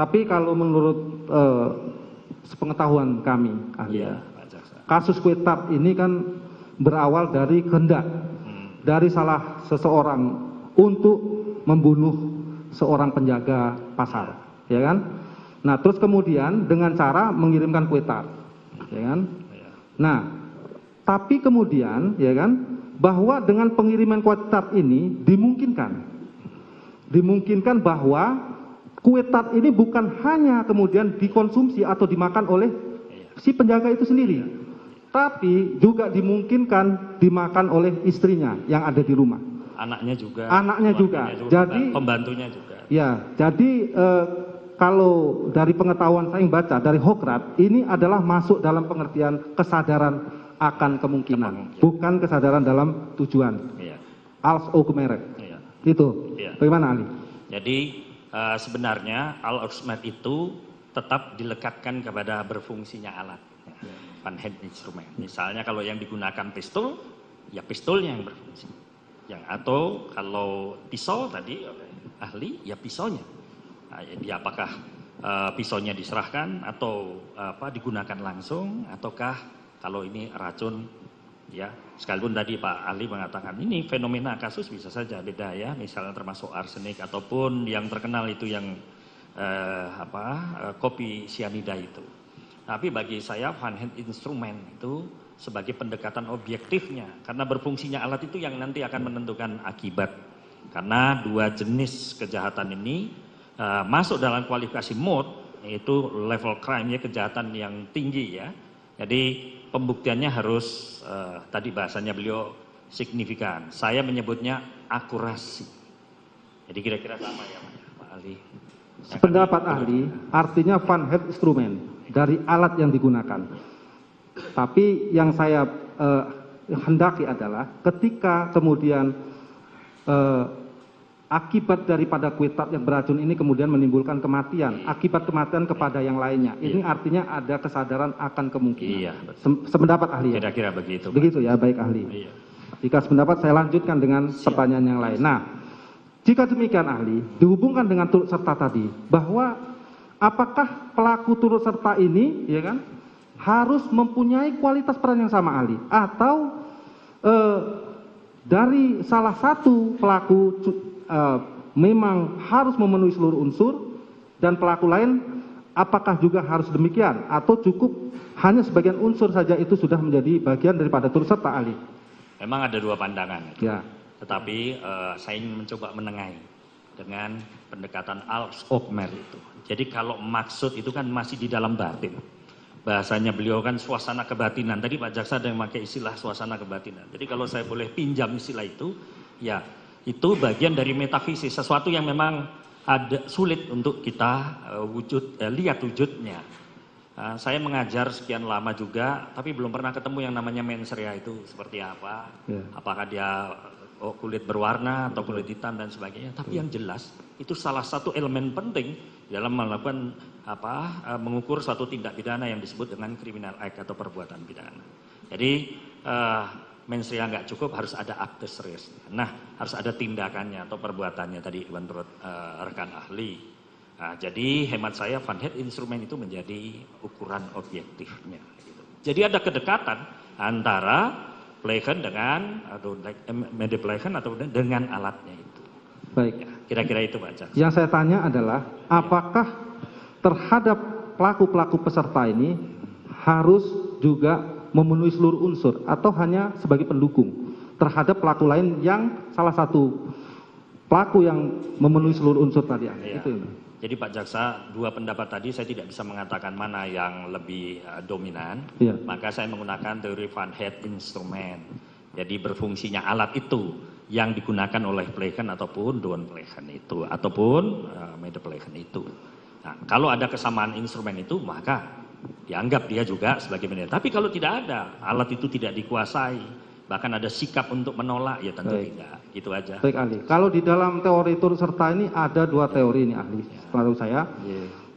Tapi kalau menurut sepengetahuan kami, ahli, Iya, Pak Jaksa. kasus kue tart ini kan berawal dari kehendak dari salah seseorang untuk membunuh seorang penjaga pasar, ya kan? Nah, terus kemudian dengan cara mengirimkan kue tart, ya kan? Nah, tapi kemudian, ya kan, bahwa dengan pengiriman kue tart ini dimungkinkan bahwa kue tart ini bukan hanya kemudian dikonsumsi atau dimakan oleh si penjaga itu sendiri, tapi juga dimungkinkan dimakan oleh istrinya yang ada di rumah. Anaknya juga. Anaknya juga. Jadi pembantunya juga. Ya, jadi kalau dari pengetahuan saya yang baca dari Hokrat, ini adalah masuk dalam pengertian kesadaran akan kemungkinan, bukan kesadaran dalam tujuan. Iya. Als Okumeret. Iya. Itu. Iya. Bagaimana, Ali? Jadi sebenarnya al-oxmet itu tetap dilekatkan kepada berfungsinya alat, Van Head instrumen. Misalnya kalau yang digunakan pistol, ya pistolnya yang berfungsi. Atau kalau pisau tadi ahli, ya pisaunya. Nah, ya apakah pisaunya diserahkan atau digunakan langsung, ataukah kalau ini racun, ya sekalipun tadi Pak Ali mengatakan ini fenomena kasus bisa saja beda ya, misalnya termasuk arsenik ataupun yang terkenal itu yang kopi sianida itu. Tapi bagi saya Van Head instrumen itu sebagai pendekatan objektifnya, karena berfungsinya alat itu yang nanti akan menentukan akibat. Karena dua jenis kejahatan ini masuk dalam kualifikasi mode, yaitu level crime, ya kejahatan yang tinggi ya. Jadi pembuktiannya harus tadi bahasanya beliau signifikan. Saya menyebutnya akurasi. Jadi kira-kira sama ya Pak Ali. Pendapat ahli, artinya Van Head instrumen dari alat yang digunakan. Tapi yang saya hendaki adalah ketika kemudian akibat daripada kue tart yang beracun ini kemudian menimbulkan kematian, akibat kematian kepada yang lainnya. Ini artinya ada kesadaran akan kemungkinan. Iya, sependapat ahli ya? Kira-kira begitu. Begitu ya, baik ahli. Iya. Jika sependapat saya lanjutkan dengan pertanyaan yang lain. Nah, jika demikian ahli, dihubungkan dengan turut serta tadi, bahwa apakah pelaku turut serta ini, ya kan, harus mempunyai kualitas peran yang sama ahli, atau dari salah satu pelaku memang harus memenuhi seluruh unsur dan pelaku lain apakah juga harus demikian atau cukup hanya sebagian unsur saja itu sudah menjadi bagian daripada turut serta ahli? Memang ada dua pandangan. Ya. Tetapi saya ingin mencoba menengahi dengan pendekatan Al-Okhmer itu. Jadi kalau maksud itu kan masih di dalam batin. Bahasanya beliau kan suasana kebatinan. Tadi Pak Jaksa ada yang pakai istilah suasana kebatinan. Jadi kalau saya boleh pinjam istilah itu, ya itu bagian dari metafisis, sesuatu yang memang ada sulit untuk kita lihat wujudnya. Saya mengajar sekian lama juga, tapi belum pernah ketemu yang namanya mensrea itu seperti apa. Apakah dia kulit berwarna atau kulit hitam dan sebagainya. Tapi yang jelas itu salah satu elemen penting dalam melakukan mengukur suatu tindak pidana yang disebut dengan criminal act atau perbuatan pidana. Jadi mensrea nggak cukup, harus ada actus reus. Nah, harus ada tindakannya atau perbuatannya tadi menurut rekan ahli. Nah, jadi hemat saya Van Head instrumen itu menjadi ukuran objektifnya. Gitu. Jadi ada kedekatan antara plegen dengan atau medeplegen atau dengan alatnya itu. Baik. Ya, kira-kira itu Pak Jaksa. Yang saya tanya adalah apakah terhadap pelaku-pelaku peserta ini harus juga memenuhi seluruh unsur atau hanya sebagai pendukung terhadap pelaku lain yang salah satu pelaku yang memenuhi seluruh unsur tadi. Ya. Itu. Jadi Pak Jaksa, dua pendapat tadi saya tidak bisa mengatakan mana yang lebih dominan. Ya. Maka saya menggunakan teori Van Head instrumen. Jadi berfungsinya alat itu yang digunakan oleh plegen ataupun downplegen itu ataupun medeplegen itu. Nah, kalau ada kesamaan instrumen itu maka dianggap dia juga sebagai medeplegen. Tapi kalau tidak ada, alat itu tidak dikuasai, bahkan ada sikap untuk menolak, ya tentu tidak. Gitu aja. Baik ahli. Kalau di dalam teori turut serta ini ada dua teori ini ahli. Setahu saya,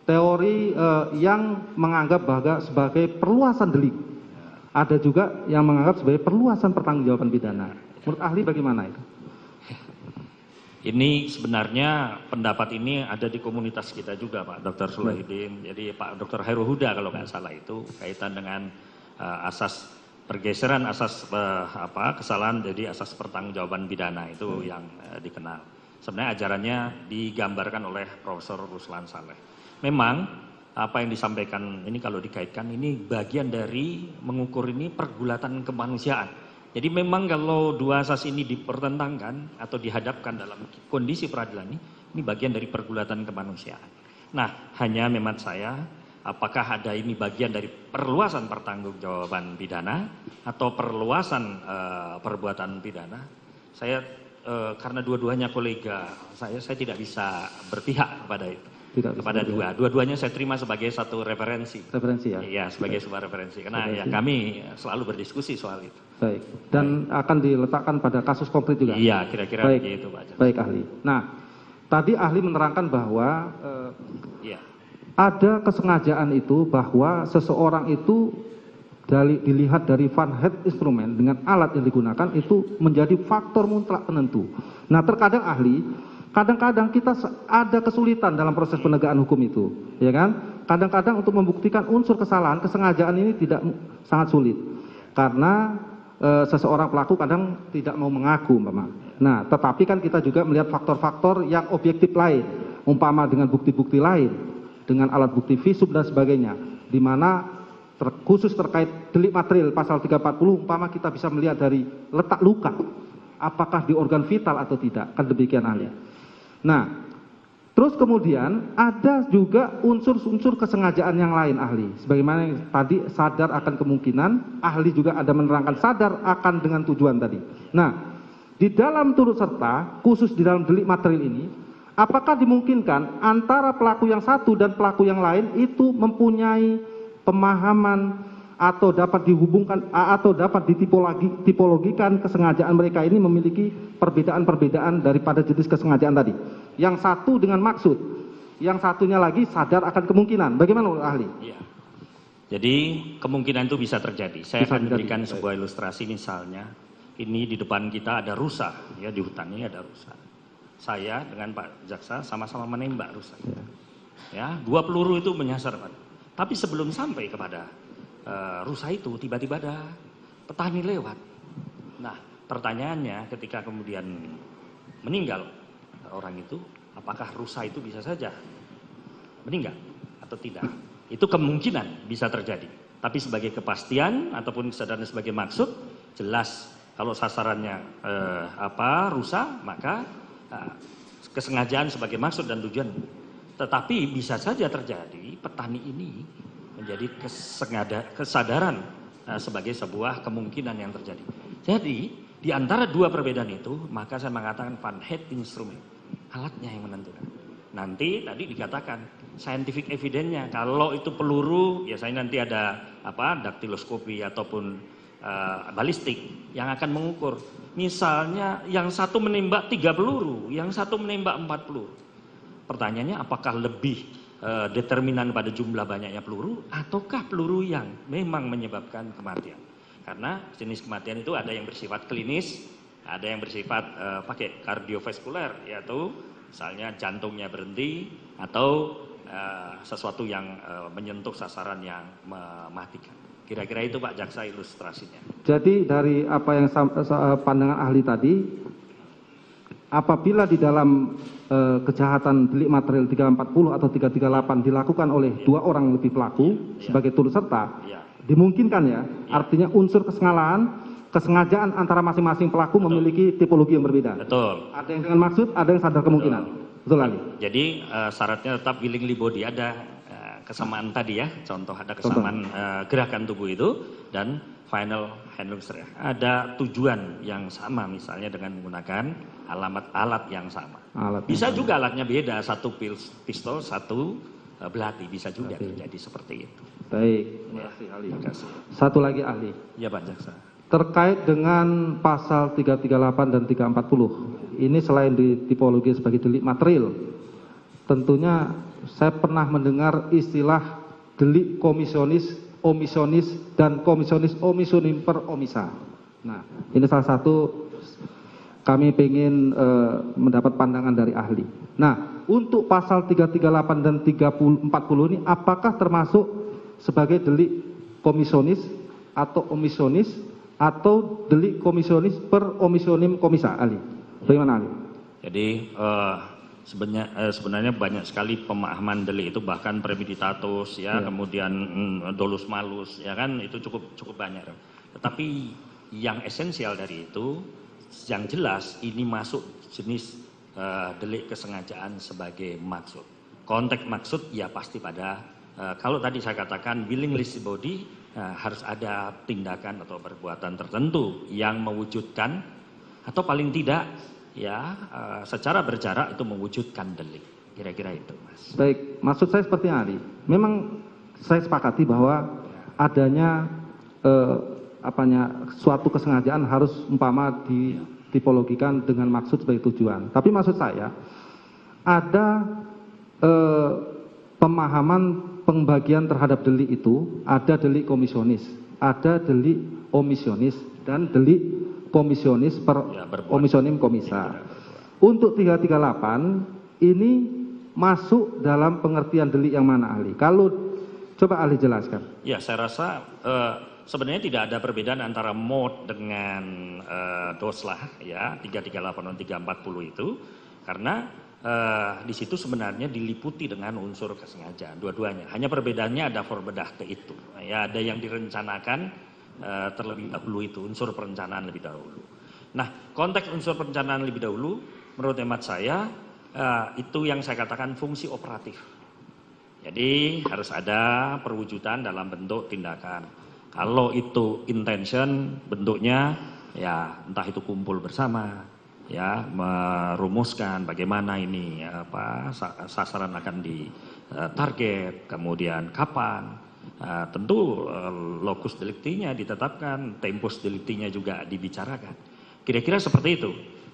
teori yang menganggap bahwa sebagai perluasan delik, ada juga yang menganggap sebagai perluasan pertanggungjawaban pidana. Menurut ahli bagaimana itu? Ini sebenarnya pendapat ini ada di komunitas kita juga, Pak Dr. Sulaihuddin. Jadi Pak Dr. Hairul Huda kalau nggak salah itu kaitan dengan asas pergeseran asas kesalahan jadi asas pertanggungjawaban pidana itu yang dikenal. Sebenarnya ajarannya digambarkan oleh Profesor Ruslan Saleh. Memang apa yang disampaikan ini kalau dikaitkan ini bagian dari mengukur ini pergulatan kemanusiaan. Jadi memang kalau dua asas ini dipertentangkan atau dihadapkan dalam kondisi peradilan ini bagian dari pergulatan kemanusiaan. Nah, hanya memang saya, apakah ada ini bagian dari perluasan pertanggungjawaban pidana atau perluasan perbuatan pidana? Saya karena dua-duanya kolega saya tidak bisa berpihak kepada itu. Kepada dua-duanya saya terima sebagai satu referensi. Referensi ya? Iya, sebagai sebuah referensi. Karena referensi. Ya kami selalu berdiskusi soal itu. Baik. Dan akan diletakkan pada kasus konkret juga? Iya, kira-kira begitu Pak. Baik ahli. Nah, tadi ahli menerangkan bahwa ada kesengajaan itu bahwa seseorang itu dilihat dari Van Het instrumen dengan alat yang digunakan itu menjadi faktor mutlak penentu. Nah, terkadang ahli, kadang-kadang kita ada kesulitan dalam proses penegakan hukum itu, ya kan? Kadang-kadang untuk membuktikan unsur kesalahan, kesengajaan ini sangat sulit, karena seseorang pelaku kadang tidak mau mengaku, umpama. Nah, tetapi kan kita juga melihat faktor-faktor yang objektif lain, umpama dengan bukti-bukti lain, dengan alat bukti visum dan sebagainya, di mana khusus terkait delik material pasal 340, umpama kita bisa melihat dari letak luka, apakah di organ vital atau tidak, kan demikian ahli. Nah, terus kemudian ada juga unsur-unsur kesengajaan yang lain ahli. Sebagaimana yang tadi sadar akan kemungkinan, ahli juga ada menerangkan sadar akan dengan tujuan tadi. Nah, di dalam turut serta, khusus di dalam delik material ini, apakah dimungkinkan antara pelaku yang satu dan pelaku yang lain itu mempunyai pemahaman atau dapat dihubungkan atau dapat ditipologikan kesengajaan mereka ini memiliki perbedaan-perbedaan daripada jenis kesengajaan tadi. Yang satu dengan maksud, yang satunya lagi sadar akan kemungkinan. Bagaimana menurut ahli? Ya. Jadi kemungkinan itu bisa terjadi. Saya akan berikan sebuah ilustrasi, misalnya ini di depan kita ada rusa, ya, di hutan ini ada rusa. Saya dengan Pak Jaksa sama-sama menembak rusa. Ya, 2 peluru itu menyasar, Pak. Tapi sebelum sampai kepada rusa itu tiba-tiba ada petani lewat. Nah, pertanyaannya ketika kemudian meninggal orang itu, apakah rusa itu bisa saja meninggal atau tidak? Itu kemungkinan bisa terjadi. Tapi sebagai kepastian ataupun kesadaran sebagai maksud, jelas kalau sasarannya rusa, maka kesengajaan sebagai maksud dan tujuan. Tetapi bisa saja terjadi petani ini menjadi kesadaran sebagai sebuah kemungkinan yang terjadi. Jadi di antara dua perbedaan itu, maka saya mengatakan Van Het instrumen, alatnya yang menentukan. Nanti tadi dikatakan scientific evidence-nya, kalau itu peluru, ya saya nanti ada daktiloskopi ataupun balistik yang akan mengukur. Misalnya yang satu menembak 3 peluru, yang satu menembak 4 peluru. Pertanyaannya apakah lebih determinan pada jumlah banyaknya peluru ataukah peluru yang memang menyebabkan kematian? Karena jenis kematian itu ada yang bersifat klinis, ada yang bersifat pakai kardiovaskuler, yaitu misalnya jantungnya berhenti atau sesuatu yang menyentuh sasaran yang mematikan. Kira-kira itu Pak Jaksa ilustrasinya. Jadi dari apa yang pandangan ahli tadi, apabila di dalam kejahatan delik material 340 atau 338 dilakukan oleh 2 orang lebih pelaku sebagai turut serta, dimungkinkan ya, artinya unsur kesengajaan antara masing-masing pelaku memiliki tipologi yang berbeda. Betul. Ada yang dengan maksud, ada yang sadar kemungkinan. Betul Ali. Jadi syaratnya tetap willingly body, ada kesamaan tadi ya, contoh ada kesamaan gerakan tubuh itu dan final handling strength. Ada tujuan yang sama, misalnya dengan menggunakan alat yang sama. Bisa juga alatnya beda, satu pistol, satu belati, bisa juga terjadi seperti itu. Baik, terima kasih ahli. Satu lagi ahli. Ya Pak Jaksa. Terkait dengan pasal 338 dan 340, ini selain di tipologi sebagai delik material, tentunya saya pernah mendengar istilah delik komisionis, omisionis, dan komisionis omisionim per omisa. Nah, ini salah satu kami ingin mendapat pandangan dari ahli. Nah, untuk pasal 338 dan 40 ini apakah termasuk sebagai delik komisionis atau omisionis atau delik komisionis per omisionim komisa, ahli? Bagaimana, ahli? Jadi sebenarnya banyak sekali pemahaman delik itu, bahkan premeditatus ya, kemudian dolus malus ya kan, itu cukup banyak. Tetapi yang esensial dari itu, yang jelas ini masuk jenis delik kesengajaan sebagai maksud. Konteks maksud ya pasti pada kalau tadi saya katakan willingness body, harus ada tindakan atau perbuatan tertentu yang mewujudkan atau paling tidak ya secara berjarak itu mewujudkan delik. Kira-kira itu, Mas. Baik, maksud saya seperti ahli. Memang saya sepakati bahwa adanya suatu kesengajaan harus umpama ditipologikan dengan maksud sebagai tujuan. Tapi maksud saya ada pemahaman pembagian terhadap delik itu, ada delik komisionis, ada delik omisionis dan delik komisionis per omisionim komisa. Untuk 338 ini masuk dalam pengertian delik yang mana, ahli? Kalau coba ahli jelaskan. Ya, saya rasa sebenarnya tidak ada perbedaan antara mode dengan doslah ya 338 dan 340 itu, karena di situ sebenarnya diliputi dengan unsur kesengajaan dua-duanya. Hanya perbedaannya ada forbedagte itu. Ya, ada yang direncanakan terlebih dahulu, itu unsur perencanaan lebih dahulu. Nah, konteks unsur perencanaan lebih dahulu menurut hemat saya itu yang saya katakan fungsi operatif. Jadi harus ada perwujudan dalam bentuk tindakan. Kalau itu intention, bentuknya ya entah itu kumpul bersama ya, merumuskan bagaimana ini sasaran akan ditarget, kemudian kapan. Tentu lokus deliktinya ditetapkan, tempus deliktinya juga dibicarakan. Kira-kira seperti itu.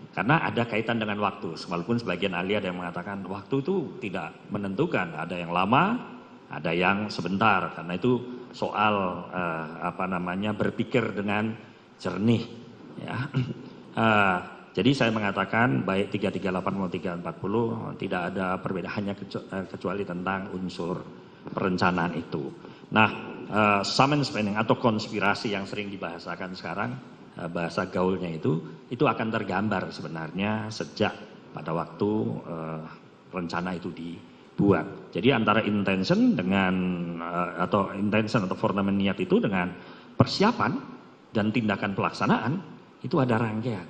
Karena ada kaitan dengan waktu. Walaupun sebagian ahli ada yang mengatakan waktu itu tidak menentukan. Ada yang lama, ada yang sebentar. Karena itu soal berpikir dengan jernih. Ya. Jadi saya mengatakan baik 338 maupun 340 tidak ada perbedaan, hanya kecuali tentang unsur perencanaan itu. Nah, summonspanning atau konspirasi yang sering dibahasakan sekarang, bahasa gaulnya itu akan tergambar sebenarnya sejak pada waktu rencana itu dibuat. Jadi antara intention dengan atau intention atau foreman niat itu dengan persiapan dan tindakan pelaksanaan itu ada rangkaian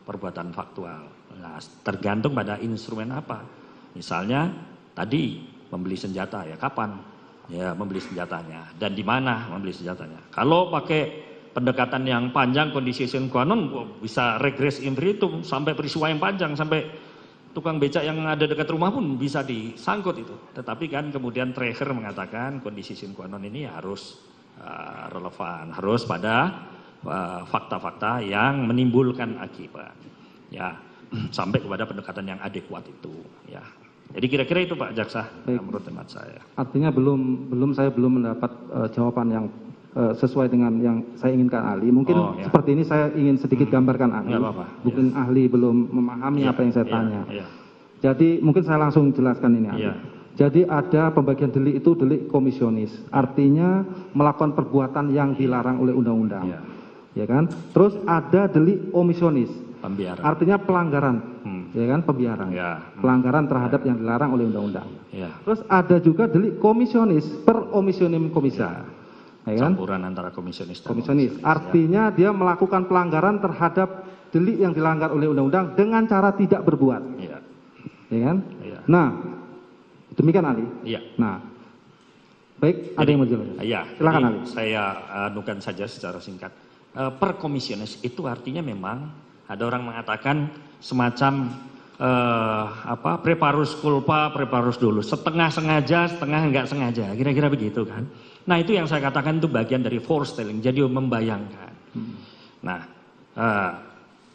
perbuatan faktual. Nah, tergantung pada instrumen apa. Misalnya tadi membeli senjata, ya kapan ya membeli senjatanya dan di mana membeli senjatanya. Kalau pakai pendekatan yang panjang, kondisi sine qua non, bisa regres infinitum sampai peristiwa yang panjang, sampai tukang becak yang ada dekat rumah pun bisa disangkut itu. Tetapi kan kemudian Treger mengatakan kondisi sine qua non ini harus relevan, harus pada fakta-fakta yang menimbulkan akibat, ya sampai kepada pendekatan yang adekuat itu, ya. Jadi kira-kira itu Pak Jaksa, menurut hemat saya. Artinya saya belum mendapat jawaban yang sesuai dengan yang saya inginkan, ahli. Mungkin seperti ini saya ingin sedikit gambarkan, ahli. Mungkin ahli belum memahami apa yang saya tanya. Jadi mungkin saya langsung jelaskan ini, ahli. Jadi ada pembagian delik itu delik komisionis, artinya melakukan perbuatan yang dilarang oleh undang-undang, ya kan? Terus ada delik omisionis, pembiaran. Artinya pelanggaran, ya kan, pembiaran, pelanggaran terhadap yang dilarang oleh undang-undang. Terus ada juga delik komisionis per omisionim komisa, ya kan? Campuran antara komisionis dan komisionis. Artinya dia melakukan pelanggaran terhadap delik yang dilanggar oleh undang-undang dengan cara tidak berbuat, ya kan? Nah, demikian, ahli. Nah, baik, ada yang mau jelaskan? Silakan, ahli. Saya anukan saja secara singkat. Per komisionis itu artinya memang ada orang mengatakan semacam preparus culpa, preparus dolus, setengah sengaja, setengah enggak sengaja, kira-kira begitu kan. Nah, itu yang saya katakan itu bagian dari foretelling, jadi membayangkan. Nah,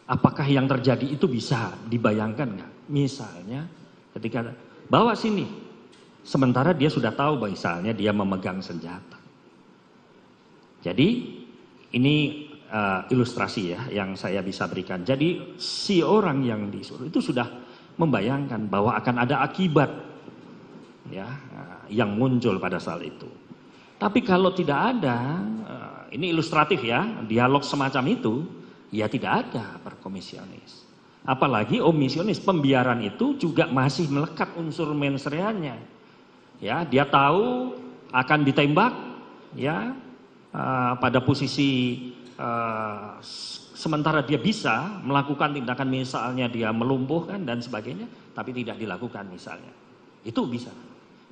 apakah yang terjadi itu bisa dibayangkan nggak? Misalnya ketika bawa sini, sementara dia sudah tahu misalnya dia memegang senjata. Jadi ini ilustrasi ya yang saya bisa berikan. Jadi si orang yang disuruh itu sudah membayangkan bahwa akan ada akibat ya yang muncul pada saat itu. Tapi kalau tidak ada, ini ilustratif ya, dialog semacam itu, ya tidak ada perkomisionis. Apalagi omisionis, pembiaran itu juga masih melekat unsur mensreanya. Ya, dia tahu akan ditembak, ya, pada posisi sementara dia bisa melakukan tindakan misalnya dia melumpuhkan dan sebagainya, tapi tidak dilakukan misalnya. Itu bisa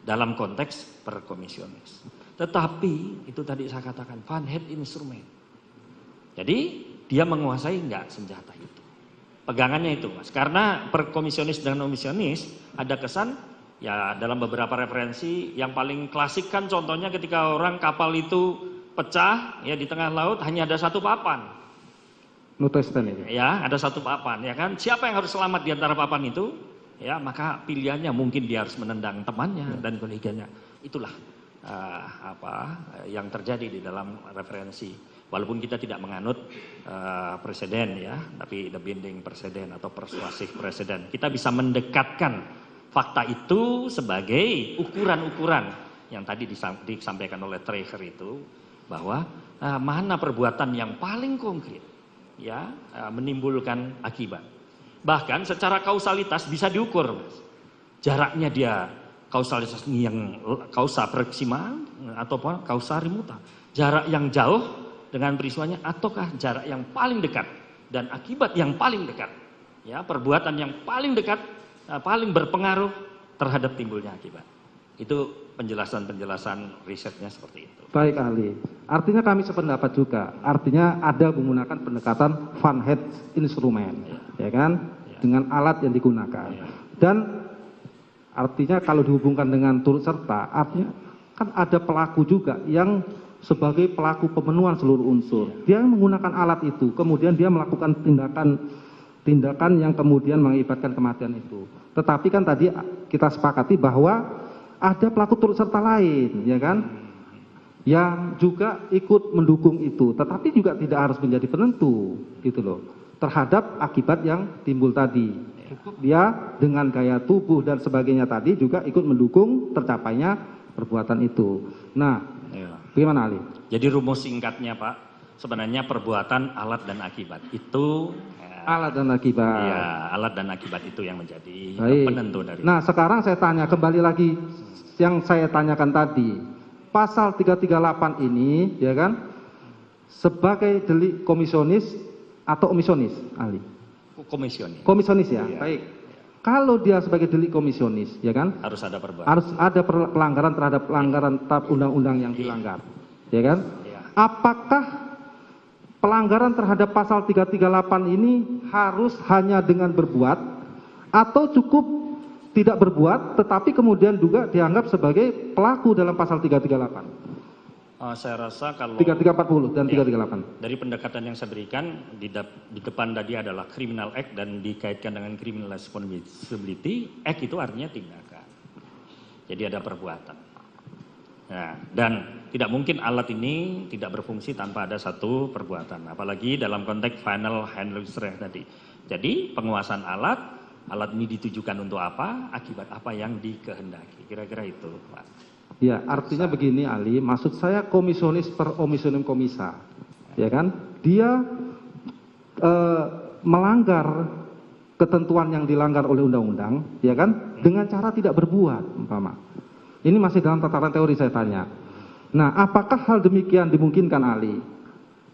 dalam konteks perkomisionis. Tetapi itu tadi saya katakan van het instrumen. Jadi dia menguasai enggak senjata itu. Pegangannya itu Mas. Karena perkomisionis dan omisionis ada kesan ya dalam beberapa referensi yang paling klasik kan contohnya ketika orang kapal itu pecah ya di tengah laut hanya ada satu papan. Nutesten itu. Ya, ada satu papan ya kan. Siapa yang harus selamat di antara papan itu? Ya, maka pilihannya mungkin dia harus menendang temannya dan koleganya. Itulah yang terjadi di dalam referensi. Walaupun kita tidak menganut presiden ya, tapi the binding presiden atau persuasif presiden. Kita bisa mendekatkan fakta itu sebagai ukuran-ukuran yang tadi disampaikan oleh Traeger itu bahwa mana perbuatan yang paling konkret ya menimbulkan akibat. Bahkan secara kausalitas bisa diukur, Mas. Jaraknya dia kausalitas yang kausa proxima atau kausa remuta. Jarak yang jauh dengan peristiwanya ataukah jarak yang paling dekat dan akibat yang paling dekat. Ya, perbuatan yang paling dekat paling berpengaruh terhadap timbulnya akibat. Itu penjelasan-penjelasan risetnya seperti itu. Baik ahli. Artinya kami sependapat juga. Artinya ada menggunakan pendekatan van het instrumen, ya kan? Dengan alat yang digunakan. Dan artinya kalau dihubungkan dengan turut serta, artinya kan ada pelaku juga yang sebagai pelaku pemenuhan seluruh unsur. Dia menggunakan alat itu, kemudian dia melakukan tindakan yang kemudian mengakibatkan kematian itu. Tetapi kan tadi kita sepakati bahwa ada pelaku turut serta lain, ya kan? Yang juga ikut mendukung itu, tetapi juga tidak harus menjadi penentu, gitu loh. Terhadap akibat yang timbul tadi. Dia dengan gaya tubuh dan sebagainya tadi juga ikut mendukung tercapainya perbuatan itu. Nah, bagaimana Ali? Jadi rumus singkatnya Pak, sebenarnya perbuatan alat dan akibat itu alat dan akibat. Ya, alat dan akibat itu yang menjadi penentu dari. Nah, sekarang saya tanya kembali lagi yang saya tanyakan tadi. Pasal 338 ini, ya kan, sebagai delik komisionis atau omisionis, Ali? Komisionis ya, iya. Baik. Kalau dia sebagai delik komisionis, ya kan? Harus ada perbuatan. Harus ada pelanggaran terhadap pelanggaran tahap undang-undang yang dilanggar, ya kan? Iya. Apakah pelanggaran terhadap pasal 338 ini harus hanya dengan berbuat atau cukup tidak berbuat, tetapi kemudian juga dianggap sebagai pelaku dalam pasal 338? Saya rasa kalau 3340 dan 338. Dari pendekatan yang saya berikan di depan tadi adalah criminal act dan dikaitkan dengan criminal responsibility. Act itu artinya tindakan. Jadi ada perbuatan. Nah, dan tidak mungkin alat ini tidak berfungsi tanpa ada satu perbuatan. Apalagi dalam konteks final handling strength tadi. Jadi penguasaan alat ini ditujukan untuk apa, akibat apa yang dikehendaki. Kira-kira itu, Pak. Ya, artinya begini Ali, maksud saya komisionis per omisionim komisa, ya kan? Dia melanggar ketentuan yang dilanggar oleh undang-undang, ya kan? Dengan cara tidak berbuat, umpama. Ini masih dalam tataran teori saya tanya. Nah, apakah hal demikian dimungkinkan Ali?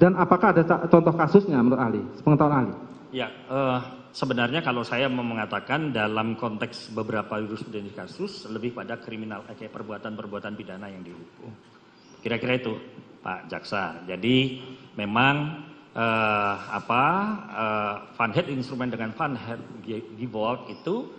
Dan apakah ada contoh kasusnya menurut Ali, sepengetahuan Ali? Ya, sebenarnya kalau saya mau mengatakan dalam konteks beberapa jurisprudensi kasus lebih pada kriminal kayak perbuatan-perbuatan pidana yang dihukum. Kira-kira itu Pak Jaksa. Jadi memang van het instrumen dengan van het gevolg itu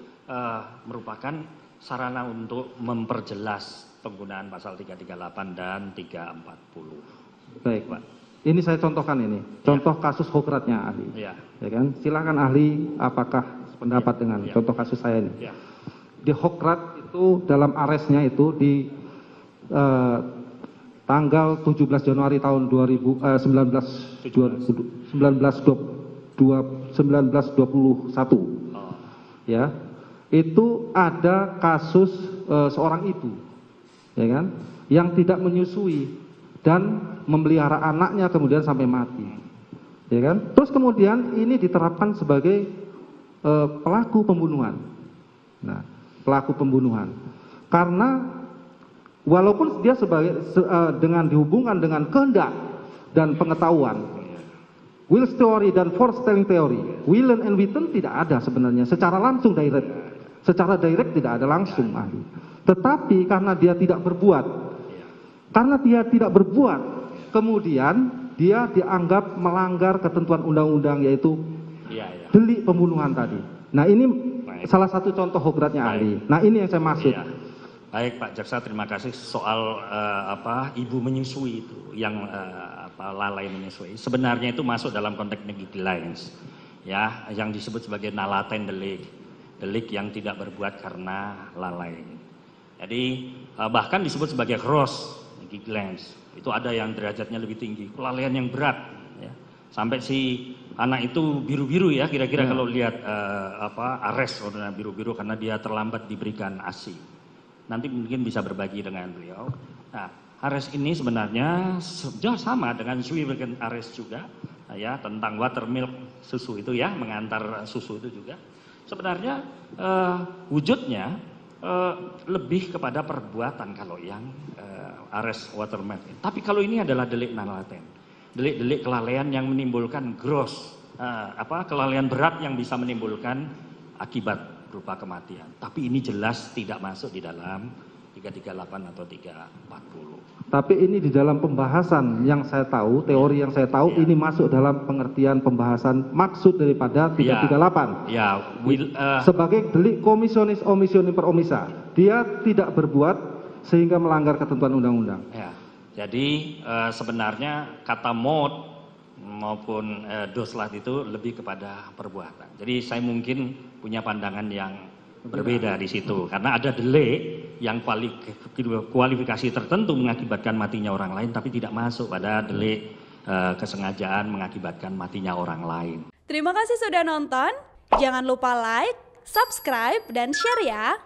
merupakan sarana untuk memperjelas penggunaan pasal 338 dan 340. Baik Pak. Ini saya contohkan ini, contoh kasus Hokratnya ahli, ya kan? Silakan ahli, apakah pendapat dengan contoh kasus saya ini? Di Hokrat itu dalam aresnya itu di tanggal 17 Januari tahun 1921 ya, itu ada kasus seorang ibu ya kan yang tidak menyusui dan memelihara anaknya kemudian sampai mati ya kan. Terus kemudian ini diterapkan sebagai pelaku pembunuhan. Nah, pelaku pembunuhan karena walaupun dia dengan dihubungkan dengan kehendak dan pengetahuan, will theory dan force telling theory, Whelan and Witten tidak ada sebenarnya secara langsung direct, secara direct tidak ada langsung ahli. Tetapi karena dia tidak berbuat, kemudian dia dianggap melanggar ketentuan undang-undang yaitu delik pembunuhan tadi. Nah ini salah satu contoh hogratnya ahli. Nah ini yang saya maksud. Baik Pak Jaksa, terima kasih soal ibu menyusui itu yang lalai menyusui. Sebenarnya itu masuk dalam konteks negligence ya, yang disebut sebagai nalaten delik yang tidak berbuat karena lalai. Jadi bahkan disebut sebagai gross negligence. Itu ada yang derajatnya lebih tinggi, kelalaian yang berat ya. Sampai si anak itu biru-biru ya kira-kira kalau lihat arrest warna biru-biru karena dia terlambat diberikan ASI. Nanti mungkin bisa berbagi dengan beliau. Nah, arrest ini sebenarnya sama dengan Swivelgen arrest juga ya, tentang buttermilk susu itu ya, mengantar susu itu juga. Sebenarnya wujudnya lebih kepada perbuatan kalau yang arrest watermelon. Tapi kalau ini adalah delik non-laten, delik kelalaian yang menimbulkan gross, kelalaian berat yang bisa menimbulkan akibat berupa kematian. Tapi ini jelas tidak masuk di dalam 338 atau 340. Tapi ini di dalam pembahasan yang saya tahu, teori yang saya tahu, ini masuk dalam pengertian pembahasan maksud daripada 338. Sebagai delik komisionis omisionis per omissa. Dia tidak berbuat sehingga melanggar ketentuan undang-undang. Ya. Jadi sebenarnya kata mod maupun doslat itu lebih kepada perbuatan. Jadi saya mungkin punya pandangan yang berbeda di situ karena ada delik yang kualifikasi tertentu mengakibatkan matinya orang lain tapi tidak masuk pada delik kesengajaan mengakibatkan matinya orang lain. Terima kasih sudah nonton. Jangan lupa like, subscribe, dan share ya.